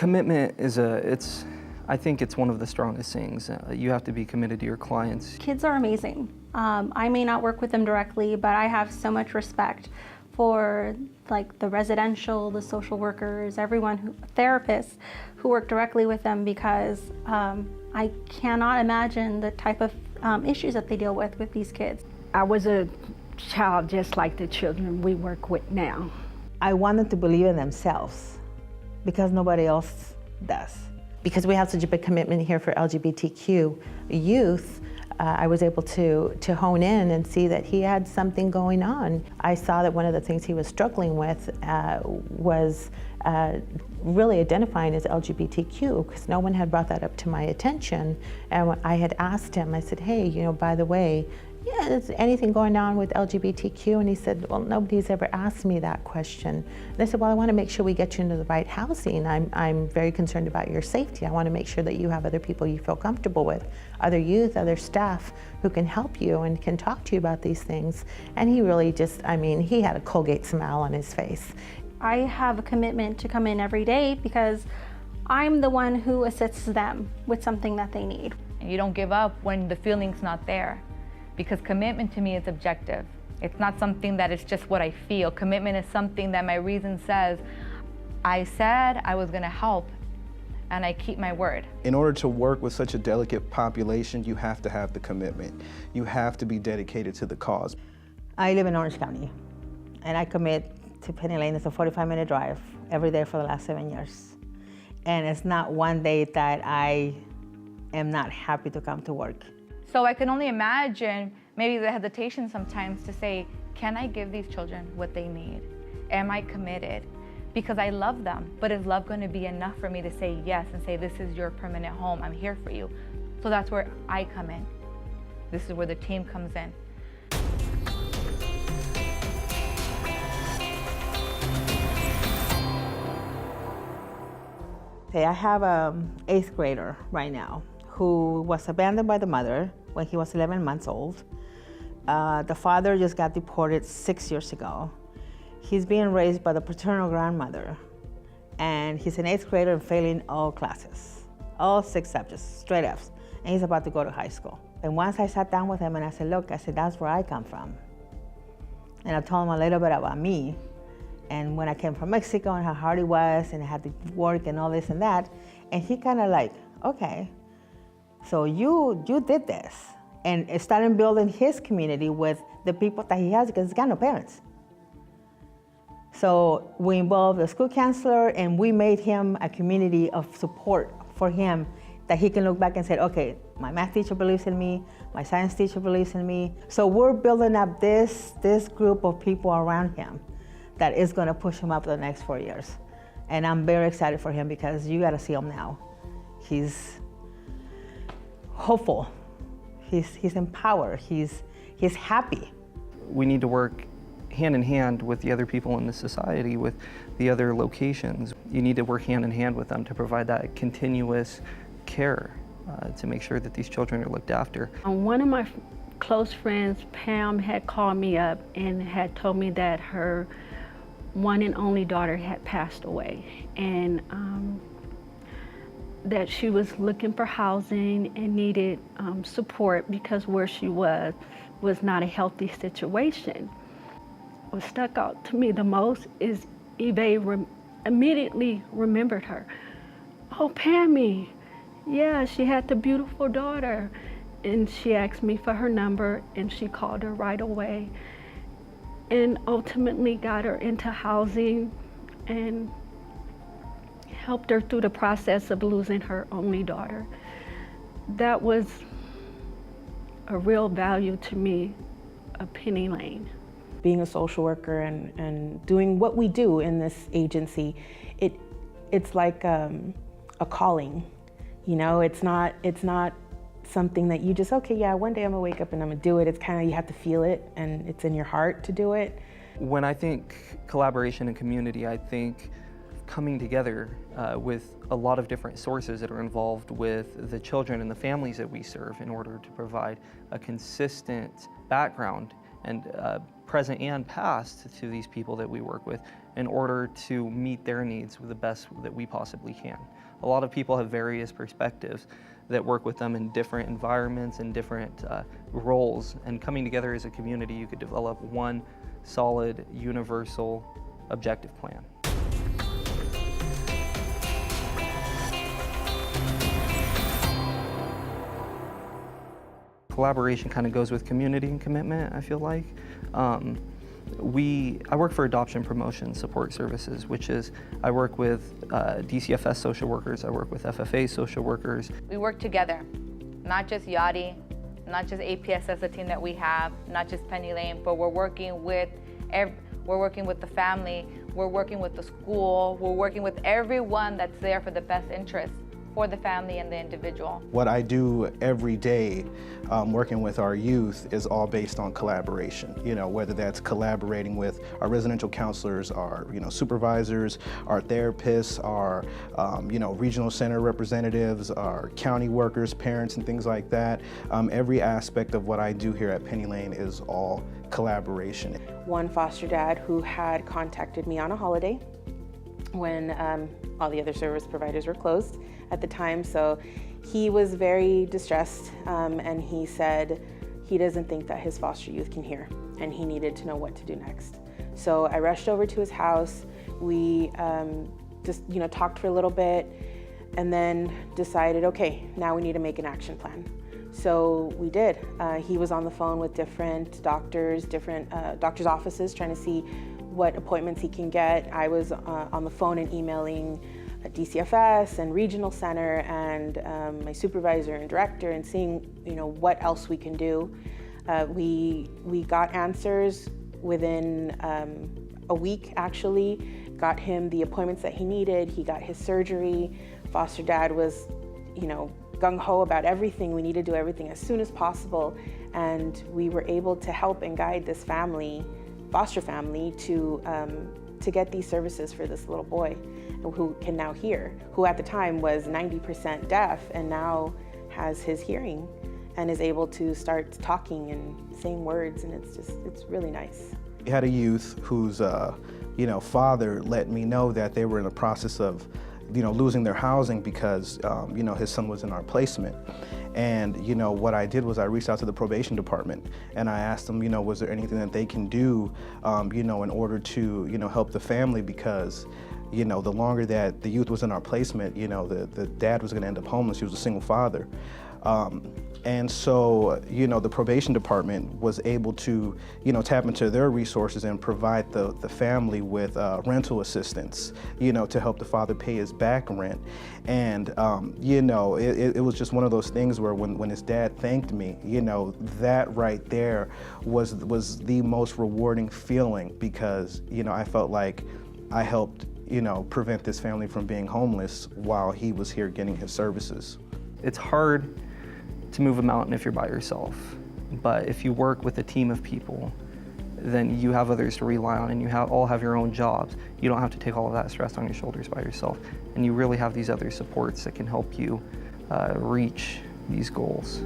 Commitment is I think it's one of the strongest things. You have to be committed to your clients. Kids are amazing. I may not work with them directly, but I have so much respect for like the residential, the social workers, therapists who work directly with them, because I cannot imagine the type of issues that they deal with these kids. I was a child just like the children we work with now. I want them to believe in themselves because nobody else does. Because we have such a big commitment here for LGBTQ youth, I was able to hone in and see that he had something going on. I saw that one of the things he was struggling with was really identifying as LGBTQ, because no one had brought that up to my attention. And I had asked him, I said, hey, by the way, yeah, is anything going on with LGBTQ? And he said, well, nobody's ever asked me that question. And I said, well, I want to make sure we get you into the right housing. I'm very concerned about your safety. I want to make sure that you have other people you feel comfortable with, other youth, other staff who can help you and can talk to you about these things. And he really just, he had a Colgate smile on his face. I have a commitment to come in every day because I'm the one who assists them with something that they need. You don't give up when the feeling's not there. Because commitment to me is objective. It's not something that is just what I feel. Commitment is something that my reason says, I said I was gonna help, and I keep my word. In order to work with such a delicate population, you have to have the commitment. You have to be dedicated to the cause. I live in Orange County, and I commit to Penny Lane. It's a 45-minute drive every day for the last 7 years. And it's not one day that I am not happy to come to work. So I can only imagine maybe the hesitation sometimes to say, can I give these children what they need? Am I committed? Because I love them, but is love going to be enough for me to say yes and say, this is your permanent home, I'm here for you? So that's where I come in. This is where the team comes in. Okay, I have an 8th grader right now who was abandoned by the mother when he was 11 months old. The father just got deported 6 years ago. He's being raised by the paternal grandmother, and he's an 8th grader and failing all classes, all 6 subjects, straight Fs, and he's about to go to high school. And once I sat down with him and I said, look, that's where I come from. And I told him a little bit about me, and when I came from Mexico and how hard it was, and I had to work and all this and that, and he kind of like, okay, so you did this, and started building his community with the people that he has, because he's got no parents. So we involved the school counselor, and we made him a community of support for him, that he can look back and say, okay, my math teacher believes in me, my science teacher believes in me. So we're building up this group of people around him that is gonna push him up the next 4 years. And I'm very excited for him, because you gotta see him now. He's hopeful, he's empowered, he's happy. We need to work hand in hand with the other people in the society, with the other locations. You need to work hand in hand with them to provide that continuous care to make sure that these children are looked after. One of my close friends, Pam, had called me up and had told me that her one and only daughter had passed away, and that she was looking for housing and needed support because where she was not a healthy situation. What stuck out to me the most is Eve immediately remembered her. Oh, Pammy, yeah, she had the beautiful daughter. And she asked me for her number, and she called her right away, and ultimately got her into housing and helped her through the process of losing her only daughter. That was a real value to me of Penny Lane. Being a social worker and doing what we do in this agency, it's like a calling. It's not something that you just, okay, yeah, one day I'm gonna wake up and I'm gonna do it. It's kind of, you have to feel it, and it's in your heart to do it. When I think collaboration and community, I think coming together with a lot of different sources that are involved with the children and the families that we serve in order to provide a consistent background and present and past to these people that we work with in order to meet their needs with the best that we possibly can. a lot of people have various perspectives that work with them in different environments and different roles. And coming together as a community, you could develop one solid, universal, objective plan. Collaboration kind of goes with community and commitment, I feel like. I work for Adoption Promotion Support Services, which is, I work with DCFS social workers, I work with FFA social workers. We work together, not just Yachty, not just APSS, the team that we have, not just Penny Lane, but we're working with the family, we're working with the school, we're working with everyone that's there for the best interest for the family and the individual. What I do every day working with our youth is all based on collaboration. Whether that's collaborating with our residential counselors, our supervisors, our therapists, our regional center representatives, our county workers, parents, and things like that. Every aspect of what I do here at Penny Lane is all collaboration. One foster dad who had contacted me on a holiday when all the other service providers were closed at the time, so he was very distressed, and he said he doesn't think that his foster youth can hear, and he needed to know what to do next. So I rushed over to his house. We just talked for a little bit, and then decided, okay, now we need to make an action plan. So we did. He was on the phone with different doctors' offices, trying to see what appointments he can get. I was on the phone and emailing DCFS and regional center and my supervisor and director, and seeing what else we can do. We got answers within a week, actually. Got him the appointments that he needed. He got his surgery. Foster dad was gung-ho about everything. We need to do everything as soon as possible, and we were able to help and guide this family, foster family, to get these services for this little boy who can now hear, who at the time was 90% deaf and now has his hearing and is able to start talking and saying words, and it's really nice. We had a youth whose father let me know that they were in the process of losing their housing because his son was in our placement. And what I did was I reached out to the probation department and I asked them, was there anything that they can do, in order to, help the family, because, the longer that the youth was in our placement, the dad was going to end up homeless. He was a single father. And so, the probation department was able to, tap into their resources and provide the family with rental assistance, to help the father pay his back rent. And, it was just one of those things where when his dad thanked me, that right there was the most rewarding feeling, because, I felt like I helped, prevent this family from being homeless while he was here getting his services. It's hard to move a mountain if you're by yourself, but if you work with a team of people, then you have others to rely on, and you all have your own jobs. You don't have to take all of that stress on your shoulders by yourself, and you really have these other supports that can help you reach these goals.